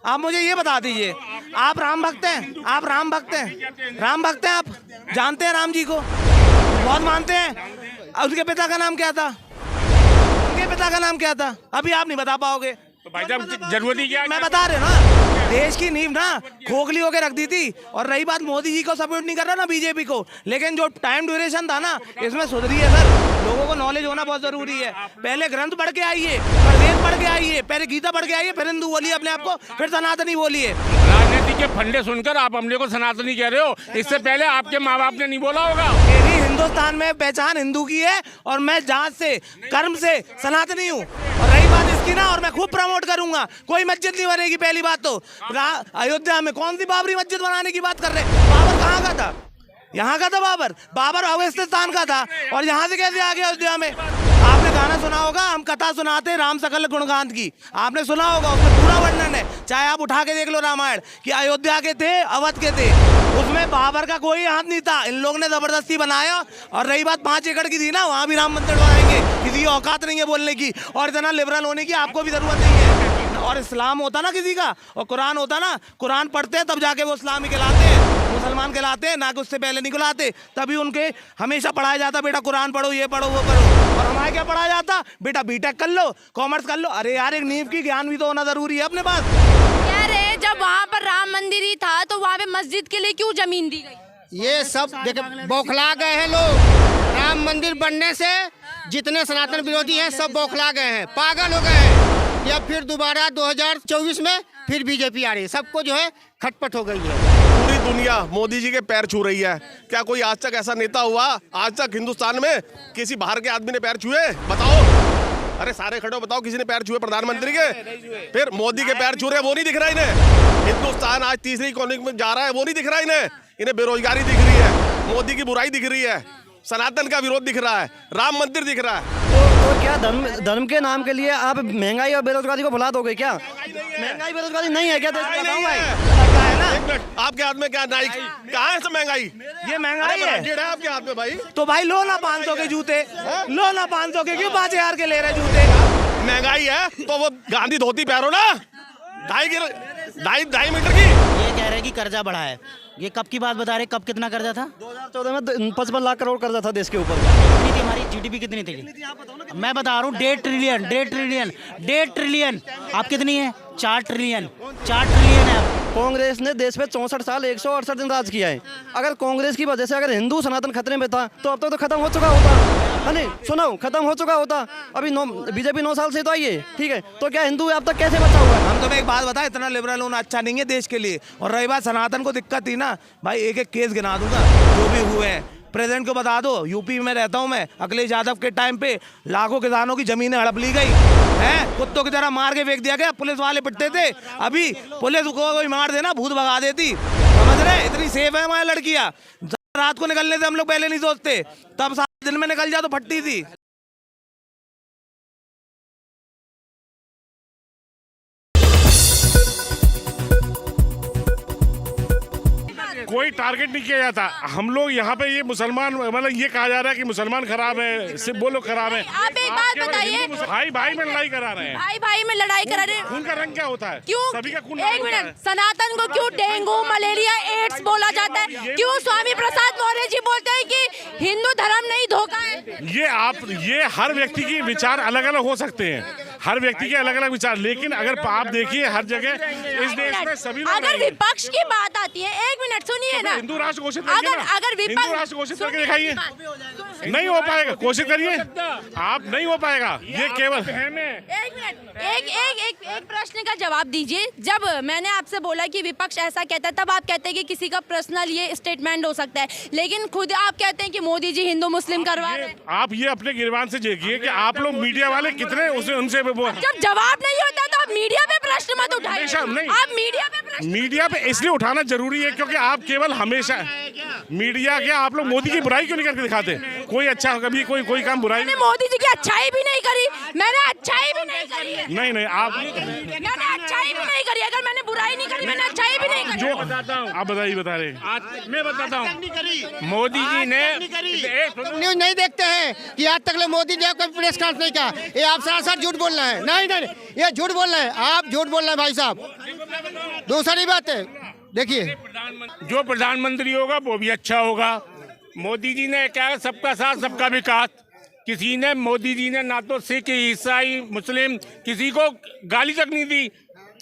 आप मुझे ये बता दीजिए, आप राम भक्त हैं? आप राम भक्त हैं? राम भक्त हैं आप? जानते हैं राम जी को? बहुत मानते हैं? उनके पिता का नाम क्या था? उनके पिता का नाम क्या था? अभी आप नहीं बता पाओगे। तो भाई साहब जरूरत ही क्या है? मैं बता रहे ना, देश की नींव ना खोखली होकर रख दी थी। और रही बात मोदी जी को सपोर्ट नहीं कर रहा ना बीजेपी को, लेकिन जो टाइम ड्यूरेशन था ना इसमें सुधरी है सर। लोगों को नॉलेज होना बहुत जरूरी है। पहले ग्रंथ पढ़ के आइए, वेद पढ़ के आइए, पहले गीता पढ़ के आइए, फिर हिंदू बोलिए अपने आप को, फिर सनातनी बोलिए। राजनीति के फंडे सुनकर आप हमने को सनातनी कह रहे हो। इससे पहले आपके माँ बाप ने नहीं बोला होगा। मेरी हिंदुस्तान में पहचान हिंदू की है और मैं जात से कर्म से सनातनी हूँ। और रही बात इसकी ना, और मैं खूब प्रमोट करूंगा। कोई मस्जिद नहीं बनेगी पहली बात तो। अयोध्या में कौन सी बाबरी मस्जिद बनाने की बात कर रहे? बाबर कहाँ का था? यहाँ का था बाबर। बाबर अफगानिस्तान का था और यहाँ से कैसे आ गया अयोध्या में? आपने गाना सुना होगा, हम कथा सुनाते राम सकल गुणगान की, आपने सुना होगा, उसमें पूरा वर्णन है। चाहे आप उठा के देख लो रामायण कि अयोध्या के थे, अवध के थे, उसमें बाबर का कोई हाथ नहीं था। इन लोगों ने जबरदस्ती बनाया। और रही बात 5 एकड़ की थी ना, वहाँ भी राम मंदिर बनाएंगे। किसी की औकात नहीं है बोलने की, और इतना लिबरल होने की आपको भी जरूरत नहीं है। और इस्लाम होता ना किसी का, और कुरान होता ना, कुरान पढ़ते हैं तब जाके वो इस्लामी कहलाते हैं, मुसलमान कहलाते हैं, ना कि उससे पहले नहीं कहलाते। तभी उनके हमेशा पढ़ाया जाता बेटा कुरान पढ़ो, ये पढ़ो, वो पढ़ो। और हमारे क्या पढ़ाया जाता? बेटा बीटेक कर लो, कॉमर्स कर लो। अरे यार, एक नींव की ज्ञान भी तो होना जरूरी है अपने पास। कह रहे हैं जब वहाँ पर राम मंदिर ही था तो वहाँ पे मस्जिद के लिए क्यों जमीन दी गई? ये सब देखे बौखला गए हैं लोग। राम मंदिर बनने से जितने सनातन विरोधी हैं सब बौखला गए हैं, पागल हो गए हैं। या फिर दोबारा 2024 में फिर बीजेपी आ रही है, सबको जो है खटपट हो गई है। पूरी दुनिया मोदी जी के पैर छू रही है। क्या कोई आज तक ऐसा नेता हुआ आज तक हिंदुस्तान में किसी बाहर के आदमी ने पैर छुए? बताओ। अरे सारे खड़े हो, बताओ किसी ने पैर छुए प्रधानमंत्री के? फिर मोदी के पैर छू रहे, वो नहीं दिख रहा इन्हें। हिंदुस्तान आज तीसरी इकोनॉमी में जा रहा है, वो नहीं दिख रहा इन्हें। इन्हें बेरोजगारी दिख रही है, मोदी की बुराई दिख रही है, सनातन का विरोध दिख रहा है, राम मंदिर दिख रहा है। तो क्या धर्म के नाम के लिए आप महंगाई और बेरोजगारी को भुला दोगे क्या? महंगाई बेरोजगारी नहीं है क्या देश में? बताओ भाई। एक मिनट, आपके हाथ में क्या नाइक? कहाँ है सब महंगाई? ये महंगाई है आपके हाथ में भाई। तो भाई लो ना 500 के जूते, लो ना 500 के, क्यों 5000 के ले रहे जूते? महंगाई है तो वो गांधी धोती पहनो ना, 2.5 मीटर की। ये कह रहे हैं कि कर्जा बढ़ा है। ये कब की बात बता रहे, कब कितना कर्जा था? 2014 में 55 लाख करोड़ कर्जा था देश के ऊपर। कितनी थी हमारी जीडीपी कितनी थी? मैं बता रहा हूँ 1.5 ट्रिलियन। आप कितनी है? 4 ट्रिलियन है। कांग्रेस ने देश पे 64 साल 168 दिन राज किया है। अगर कांग्रेस की वजह से अगर हिंदू सनातन खतरे में था तो अब तक तो खत्म हो चुका होता है नहीं? सुनो, खत्म हो चुका होता। अभी बीजेपी 9 साल से तो आई है, ठीक है, तो क्या हिंदू अब तक कैसे बचा हुआ है? हम तुम्हें एक बात बताएं, इतना लिबरल होना अच्छा नहीं है देश के लिए। और रही बात सनातन को दिक्कत थी ना भाई, एक एक केस गिना दूंगा जो भी हुए हैं। प्रेसिडेंट को बता दो, यूपी में रहता हूं मैं, अखिलेश यादव के टाइम पे लाखों किसानों की जमीनें हड़प ली गई हैं, कुत्तों की तरह मार के फेंक दिया गया। पुलिस वाले पिटते थे, अभी पुलिस को कोई मार देना भूत भगा देती। समझ रहे? इतनी सेफ है हमारी लड़कियां। रात को निकलने से हम लोग पहले नहीं सोचते, तब सारे दिन में निकल जाओ तो फटती थी। कोई टारगेट नहीं किया जाता। हम लोग यहाँ पे ये मुसलमान, मतलब ये कहा जा रहा है कि मुसलमान खराब है, सिर्फ वो लोग खराब है। आप एक बात बताइए, भाई भाई में लड़ाई करा रहे हैं। भाई भाई में लड़ाई करा रहे हैं। खून का रंग क्या होता है? क्यों? सभी का खून एक मिनट, सनातन को क्यों डेंगू, मलेरिया, एड्स बोला जाता है? क्यों स्वामी प्रसाद मौर्य जी बोलते हैं कि हिंदू धर्म नहीं धोखा है? ये हर व्यक्ति की विचार अलग अलग हो सकते हैं, हर व्यक्ति के अलग अलग विचार, लेकिन अगर आप देखिए हर जगह इस देश में सभी लोग अगर विपक्ष की बात आती है, एक मिनट सुनिए ना, हिंदू राष्ट्र घोषित करके अगर हिंदू राष्ट्र घोषित करके दिखाइए। नहीं हो पाएगा, कोशिश करिए आप, नहीं हो पाएगा। ये केवल एक मिनट, एक प्रश्न का जवाब दीजिए। जब मैंने आपसे बोला कि विपक्ष ऐसा कहता है, तब आप कहते हैं कि किसी का पर्सनल ये स्टेटमेंट हो सकता है, लेकिन खुद आप कहते हैं कि मोदी जी हिंदू मुस्लिम करवा रहे हैं। आप ये अपने गिरबान से देखिए कि आप लोग मीडिया वाले कितने उनसे जब जवाब नहीं होता तो आप मीडिया पे प्रश्न मत उठाइए। नहीं, आप मीडिया पे मीडिया पे इसलिए उठाना जरूरी है क्योंकि आप केवल हमेशा मीडिया क्या आप लोग मोदी की बुराई क्यों नहीं करके दिखाते? कोई अच्छा कभी कोई काम बुराई मैंने मोदी जी की अच्छाई भी नहीं करी, मैंने अच्छाई भी नहीं करी है। नहीं आप मैंने अच्छाई भी नहीं करी, अगर मैंने बुराई नहीं करी, मैंने अच्छाई भी नहीं करी। जो बताता हूँ आप बता रहे, मैं बताता हूँ मोदी जी ने न्यूज नहीं देखते हैं कि आज तक मोदी जी कोई प्रेस कॉन्फ्रेंस नहीं किया। ये आप सरासर झूठ बोल रहे हैं। नहीं ये झूठ बोल रहे हैं, आप झूठ बोल रहे हैं भाई साहब। दूसरी बात है, देखिए जो प्रधानमंत्री होगा वो भी अच्छा होगा। मोदी जी ने क्या है, सबका साथ सबका विकास। किसी ने मोदी जी ने ना तो सिख ईसाई मुस्लिम किसी को गाली तक नहीं दी,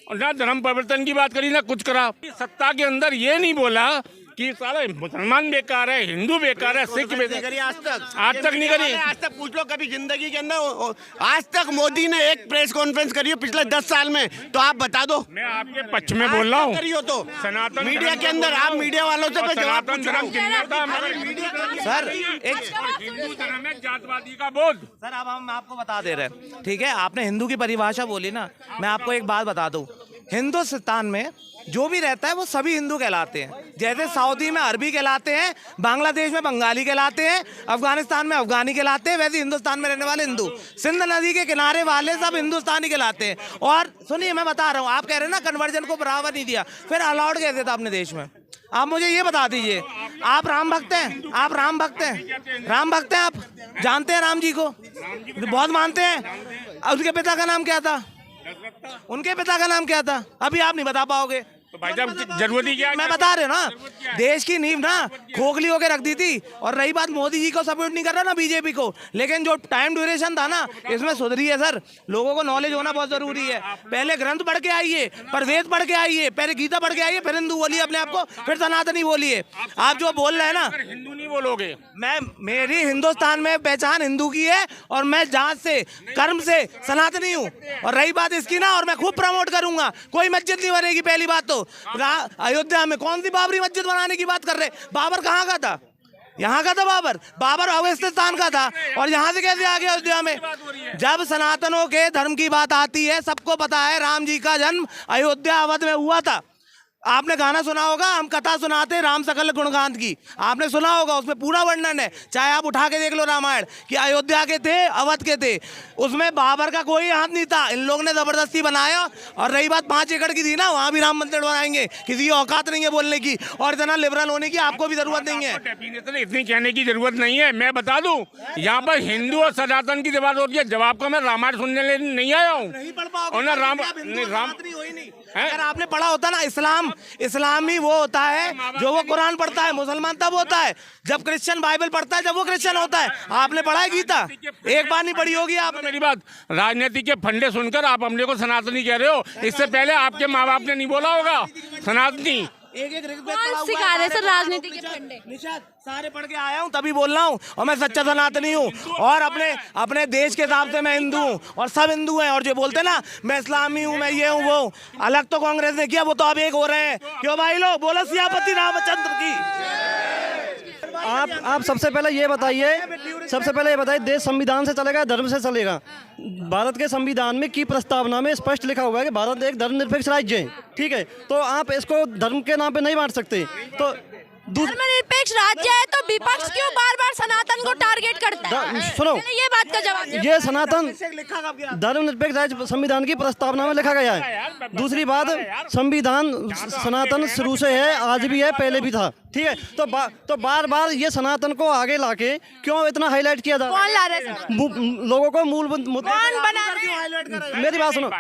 और ना धर्म परिवर्तन की बात करी ना कुछ करा। सत्ता के अंदर ये नहीं बोला कि सारे मुसलमान बेकार है, हिंदू बेकार है, सिख बेकार है। आज तक नहीं करी। आज तक पूछ लो कभी जिंदगी के अंदर आज तक मोदी ने एक प्रेस कॉन्फ्रेंस करी हो पिछले 10 साल में, तो आप बता दो। मैं आपके पक्ष में बोल रहा हूँ। करी हो तो सनातन मीडिया के अंदर आप मीडिया वालों से मैं जवाब सनातन पूछ रहा धर्म हूँ। कितना था? सर एक हिंदू धर्म में जातवादी का बोध। सर अब हम आपको बता दे रहे हैं, ठीक है? आपने हिंदू की परिभाषा बोली ना, मैं आपको एक बात बता दूं। हिंदुस्तान में जो भी रहता है वो सभी हिंदू कहलाते हैं। जैसे सऊदी में अरबी कहलाते हैं, बांग्लादेश में बंगाली कहलाते हैं, अफगानिस्तान में अफगानी कहलाते हैं, वैसे हिंदुस्तान में रहने वाले हिंदू, सिंध नदी के किनारे वाले सब हिंदुस्तानी कहलाते हैं। और सुनिए मैं बता रहा हूँ, आप कह रहे हैं ना कन्वर्जन को बढ़ावा नहीं दिया, फिर अलाउड कैसे था अपने देश में? आप मुझे ये बता दीजिए, आप राम भक्त हैं? आप राम भक्त हैं? राम भक्त हैं? आप जानते हैं राम जी को? बहुत मानते हैं? उनके पिता का नाम क्या था? उनके पिता का नाम क्या था? अभी आप नहीं बता पाओगे। तो भाई साहब जरूरत ही क्या है? मैं बता रहे हो ना, देश की नींव ना खोखली होकर रख दी थी। और रही बात मोदी जी को सपोर्ट नहीं कर रहा ना बीजेपी को, लेकिन जो टाइम ड्यूरेशन था ना इसमें सुधरी है। सर लोगों को नॉलेज होना बहुत जरूरी है। पहले ग्रंथ पढ़ के आइए, पर वेद पढ़ के आइए, पहले गीता पढ़ के आइए, फिर हिंदू बोलिए अपने आप को, फिर सनातनी बोलिए। आप जो बोल रहे हैं ना, हिंदू नहीं बोलोगे। मैं मेरी हिंदुस्तान में पहचान हिंदू की है, और मैं जात से कर्म से सनातनी हूँ। और रही बात इसकी ना, और मैं खूब प्रमोट करूंगा, कोई मस्जिद नहीं बनेगी। पहली बात तो अयोध्या में कौन सी बाबरी मस्जिद बनाने की बात कर रहे? बाबर कहाँ का था? यहाँ का था बाबर? बाबर अफगानिस्तान का था, और यहाँ से कैसे आ गया अयोध्या में? जब सनातनों के धर्म की बात आती है, सबको पता है राम जी का जन्म अयोध्या अवध में हुआ था। आपने गाना सुना होगा, हम कथा सुनाते राम सकल गुणगान की, आपने सुना होगा, उसमें पूरा वर्णन है। चाहे आप उठा के देख लो रामायण, कि अयोध्या के थे, अवध के थे, उसमें बाबर का कोई हाथ नहीं था। इन लोगों ने जबरदस्ती बनाया। और रही बात 5 एकड़ की थी ना, वहां भी राम मंदिर बनाएंगे, किसी की औकात नहीं है बोलने की, और इतना लिबरल होने की आपको भी जरूरत नहीं है। डेफिनेशन इतनी कहने की जरूरत नहीं है। मैं बता दूं, यहाँ पर हिंदू और सनातन की बात होती है, जवाब को मैं रामायण सुनने नहीं आया हूँ। नहीं पढ़ पाओगे, और ना राम नहीं। अगर आपने पढ़ा होता ना, इस्लामी वो होता है जो वो कुरान पढ़ता है, मुसलमान तब होता है जब क्रिश्चियन बाइबल पढ़ता है, जब वो क्रिश्चियन होता है। आपने पढ़ा है गीता? एक बार नहीं पढ़ी होगी आप। मेरी बात, राजनीति के फंडे सुनकर आप हमने को सनातनी कह रहे हो। इससे पहले आपके माँ बाप ने नहीं बोला होगा सनातनी। एक कौन सिखा रहे सर राजनीति के फंडे? निशाद सारे पढ़ के आया हूँ, तभी बोल रहा हूँ। और मैं सच्चा सनातनी हूँ, और अपने देश के हिसाब से मैं हिंदू हूँ, और सब हिंदू हैं। और जो बोलते हैं ना मैं इस्लामी हूँ, मैं ये हूँ वो, अलग तो कांग्रेस ने किया, वो तो अब एक हो रहे हैं। क्यों भाई लोग बोलो सियापति रामचंद्र की। आप सबसे पहले ये बताइए, देश संविधान से चलेगा, धर्म से चलेगा? भारत के संविधान में की प्रस्तावना में स्पष्ट लिखा हुआ है कि भारत एक धर्मनिरपेक्ष राज्य है, ठीक है? तो आप इसको धर्म के नाम पे नहीं बांट सकते। तो धर्मनिरपेक्ष राज्य है तो विपक्ष क्यों बार-बार सनातन को टारगेट करता है? सुनो, ये बात का जवाब दो। ये सनातन धर्मनिरपेक्ष राज्य संविधान की प्रस्तावना में लिखा गया है। दूसरी बात, संविधान सनातन शुरू से है, आज भी है, पहले भी था, ठीक है? तो बार बार ये सनातन को आगे लाके क्यों इतना हाईलाइट किया जा रहा है? कौन ला रहे हैं? लोगों को मूल मुद्दे, कौन बना रहे हैं? मेरी बात सुनो,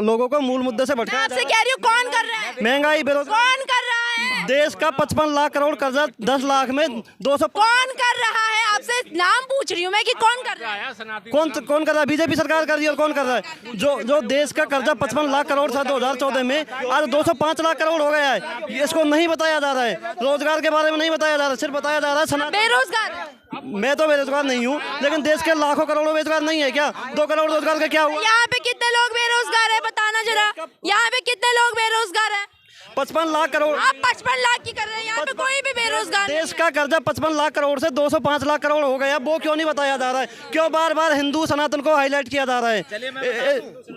लोगों को मूल मुद्दे से मैं भटका, आपसे कह रही हूँ कौन कर रहा है? महंगाई, बेरोजगारी, कौन कर रहा है? देश का 55 लाख करोड़ कर्जा 10 लाख में 200, कौन कर रहा है? आपसे नाम पूछ रही हूँ मैं कि कौन कर रहा है? कौन कर रहा है? बीजेपी सरकार कर रही है। और कौन कर रहा है? जो देश का कर्जा 55 लाख करोड़ था 2014 में, आज 205 लाख करोड़ हो गया है। इसको नहीं बताया जा रहा है, रोजगार के बारे में नहीं बताया जा रहा, सिर्फ बताया जा रहा है बेरोजगार। मैं तो बेरोजगार नहीं हूँ, लेकिन देश के लाखों करोड़ों बेरोजगार नहीं है क्या? 2 करोड़ रोजगार का क्या हुआ? यहाँ पे कितने लोग बेरोजगार है बताना जरा। यहाँ पे कितने लोग बेरोजगार है? 55 लाख करोड़ आप 55 लाख की कर रहे हैं, यहाँ पे कोई भी बेरोजगार नहीं देश का कर्जा 55 लाख करोड़ से 205 लाख करोड़ हो गया। वो क्यों नहीं बताया जा रहा है? क्यों बार बार हिंदू सनातन को हाईलाइट किया जा रहा है?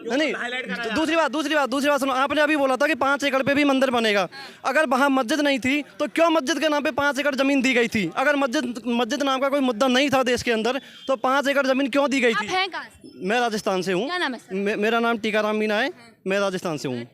नहीं, दूसरी बात सुनो। आपने अभी बोला था कि 5 एकड़ पे भी मंदिर बनेगा। अगर वहाँ मस्जिद नहीं थी तो क्यों मस्जिद के नाम पे 5 एकड़ जमीन दी गई थी? अगर मस्जिद नाम का कोई मुद्दा नहीं था देश के अंदर तो 5 एकड़ जमीन क्यों दी गई आप थी? हैं कहाँ से? मैं राजस्थान से हूँ। क्या नाम है सर? मेरा नाम टीकाराम मीना है। मैं राजस्थान से हूँ।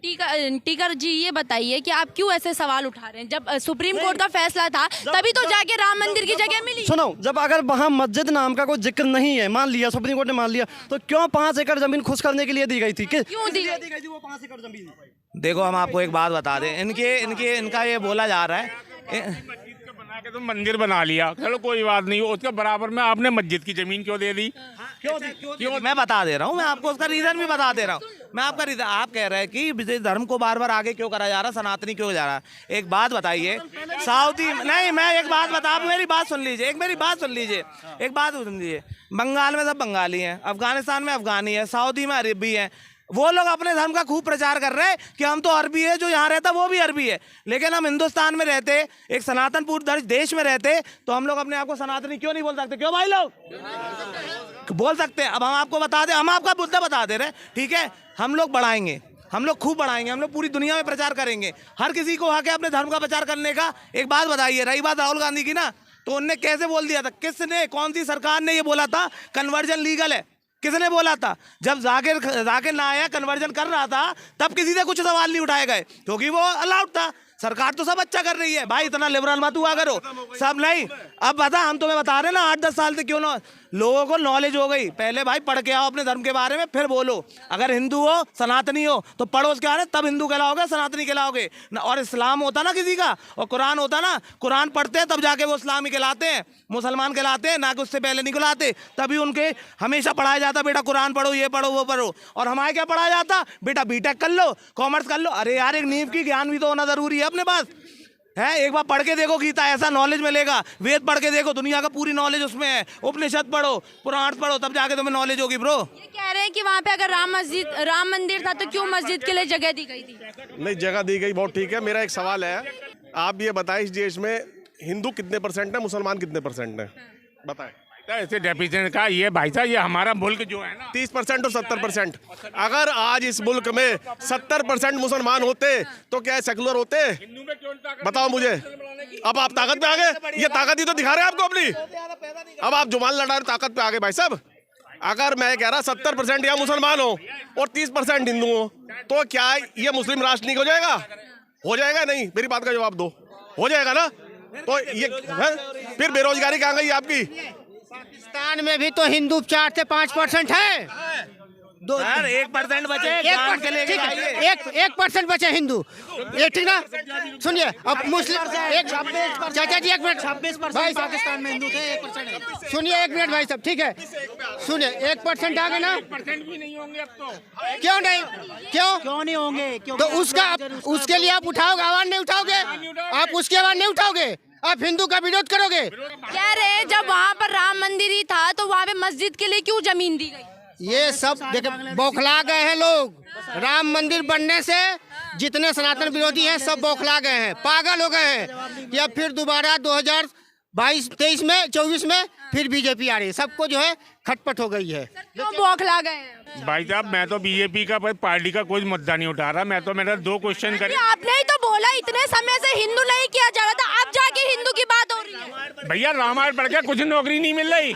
टीकर जी, ये बताइए कि आप क्यों ऐसे सवाल उठा रहे हैं? जब सुप्रीम कोर्ट का फैसला था तभी तो जाके राम मंदिर की जगह मिली। सुनो, जब अगर वहाँ मस्जिद नाम का कोई जिक्र नहीं है, मान लिया सुप्रीम कोर्ट ने मान लिया, तो क्यों 5 एकड़ जमीन खुश करने के लिए दी गई थी? क्यों दी गई थी वो 5 एकड़ जमीन? देखो, हम आपको एक बात बता दें, इनका ये बोला जा रहा है बना के तो मंदिर बना लिया, चलो कोई बात नहीं, उसके बराबर में आपने मस्जिद की जमीन क्यों दे दी? क्यों मैं बता दे रहा हूँ, मैं आपको उसका रीजन भी बता दे रहा हूँ। मैं आपका रीजन, आप कह रहे हैं कि विदेश धर्म को बार बार आगे क्यों करा जा रहा, सनातनी क्यों जा रहा है। एक बात बताइए, सऊदी नहीं, मैं एक बात बता, आप मेरी बात सुन लीजिए, एक बात सुन लीजिए। बंगाल में सब बंगाली हैं, अफगानिस्तान में अफगानी है, सऊदी में अरबी है। वो लोग अपने धर्म का खूब प्रचार कर रहे हैं कि हम तो अरबी है, जो यहाँ रहता वो भी अरबी है। लेकिन हम हिंदुस्तान में रहते, एक सनातन पूर्ण देश में रहते, तो हम लोग अपने आप को सनातनी क्यों नहीं बोल सकते? क्यों भाई लोग बोल सकते हैं? अब हम आपको बता दें, हम आपका मुद्दा बता दे रहे हैं, ठीक है? हम लोग बढ़ाएंगे, हम लोग खूब बढ़ाएंगे, हम लोग पूरी दुनिया में प्रचार करेंगे, हर किसी को आके अपने धर्म का प्रचार करने का। एक बात बताइए, रही बात राहुल गांधी की ना, तो उनने कैसे बोल दिया था? किसने, कौन सी सरकार ने ये बोला था कन्वर्जन लीगल है? किसने बोला था? जब जाकिर नायक कन्वर्जन कर रहा था तब किसी से कुछ सवाल नहीं उठाए गए, क्योंकि वो अलाउड था। सरकार तो सब अच्छा कर रही है भाई, इतना लिबरल मत हुआ करो सब। नहीं, अब बता, हम तुम्हें बता रहे हैं ना, 8-10 साल से क्यों ना लोगों को नॉलेज हो गई। पहले भाई पढ़ के आओ अपने धर्म के बारे में, फिर बोलो। अगर हिंदू हो, सनातनी हो, तो पढ़ो उसके बारे में, तब हिंदू कहलाओगे, सनातनी कहलाओगे। और इस्लाम होता ना किसी का, और कुरान होता ना, कुरान पढ़ते हैं तब जाके वो इस्लामी कहलाते हैं, मुसलमान कहलाते हैं, ना कि उससे पहले नहीं कहलाते। तभी उनके हमेशा पढ़ाया जाता, बेटा कुरान पढ़ो, ये पढ़ो, वो पढ़ो। और हमारे क्या पढ़ाया जाता? बेटा बीटेक कर लो, कॉमर्स कर लो। अरे यार, एक नींव की ज्ञान भी तो होना जरूरी है अपने पास, है? एक बार पढ़ के देखो गीता, ऐसा नॉलेज मिलेगा। वेद पढ़ के देखो, दुनिया का पूरी नॉलेज उसमें है। उपनिषद पढ़ो, पुराण पढ़ो, तब जाके तुम्हें नॉलेज होगी ब्रो। ये कह रहे हैं कि वहाँ पे अगर राम मंदिर था तो क्यों मस्जिद के लिए जगह दी गई थी? नहीं, जगह दी गई, बहुत ठीक है। मेरा एक सवाल है, आप ये बताएं, इस देश में हिंदू कितने % है, मुसलमान कितने % है? बताएं। ऐसे डेफिनेशन का ये भाई साहब, ये हमारा मुल्क जो है ना, 30% और 70%। अगर आज इस मुल्क में 70% मुसलमान होते तो क्या सेकुलर होते? बताओ मुझे। अब आप ताकत पे आ गए, ये ताकत ही तो दिखा रहे हैं आपको अपनी। अब आप जुबान लड़ा रहे, ताकत पे आ गए भाई साहब। अगर मैं कह रहा 70% या मुसलमान हो और 30% हिंदू हो, तो क्या ये मुस्लिम राष्ट्र नहीं हो जाएगा? हो जाएगा? नहीं, मेरी बात का जवाब दो। हो जाएगा ना? तो ये फिर बेरोजगारी कहाँ गई आपकी? पाकिस्तान में भी तो हिंदू 4 से 5% है। 1% बचे, ज्ञान के लिए आइए। 1% बचे हिंदू, ये ठीक ना? सुनिए, अब मुस्लिम चाचा जी 1 मिनट, 26% पाकिस्तान में हिंदू थे, 1% सुनिए 1 मिनट भाई साहब, ठीक है? सुनिए, 1% आ गए ना? भी नहीं होंगे अब तो। क्यों नहीं? क्यों नहीं होंगे? तो उसके लिए आप उठाओगे, आवाज नहीं उठाओगे? आप उसकी आवाज नहीं उठाओगे? आप हिंदू का विरोध करोगे? कह रहे हैं जब वहाँ पर राम मंदिर ही था तो वहाँ पे मस्जिद के लिए क्यों जमीन दी गई? ये सब देखिए, बौखला गए हैं लोग। राम मंदिर बनने से जितने सनातन विरोधी हैं सब बौखला गए हैं, पागल हो गए हैं। या फिर दोबारा 2022-23 में 24 में फिर बीजेपी आ रही है, सबको जो है खटपट हो गई है। क्यों बौखला गए हैं? भाई साहब, मैं तो बीजेपी का पार्टी का कोई मुद्दा नहीं उठा रहा। मैं तो मेरा 2 क्वेश्चन करे। आपने ही तो बोला इतने समय से हिंदू नहीं किया जा रहा था, अब जाके हिंदू की बात हो रही है। भैया, रामायण पढ़ के कुछ नौकरी नहीं मिल रही।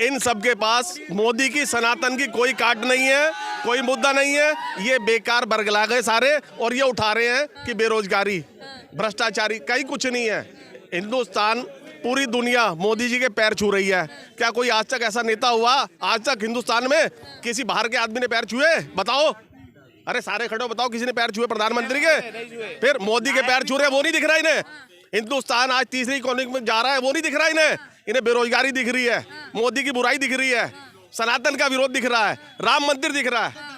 इन सब के पास मोदी की, सनातन की कोई काट नहीं है, कोई मुद्दा नहीं है। ये बेकार बरगला गए सारे, और ये उठा रहे हैं कि बेरोजगारी, भ्रष्टाचारी, कहीं कुछ नहीं है। हिंदुस्तान, पूरी दुनिया मोदी जी के पैर छू रही है। क्या कोई आज तक ऐसा नेता हुआ, आज तक हिंदुस्तान में किसी बाहर के आदमी ने पैर छुए? बताओ। अरे सारे खड़े हो, बताओ किसी ने पैर छुए प्रधानमंत्री के? फिर मोदी के पैर छू रहे, वो नहीं दिख रहा इन्हें। हिंदुस्तान आज तीसरी इकोनॉमी में जा रहा है, वो नहीं दिख रहा इन्हें। इन्हें बेरोजगारी दिख रही है, मोदी की बुराई दिख रही है, सनातन का विरोध दिख रहा है, राम मंदिर दिख रहा है।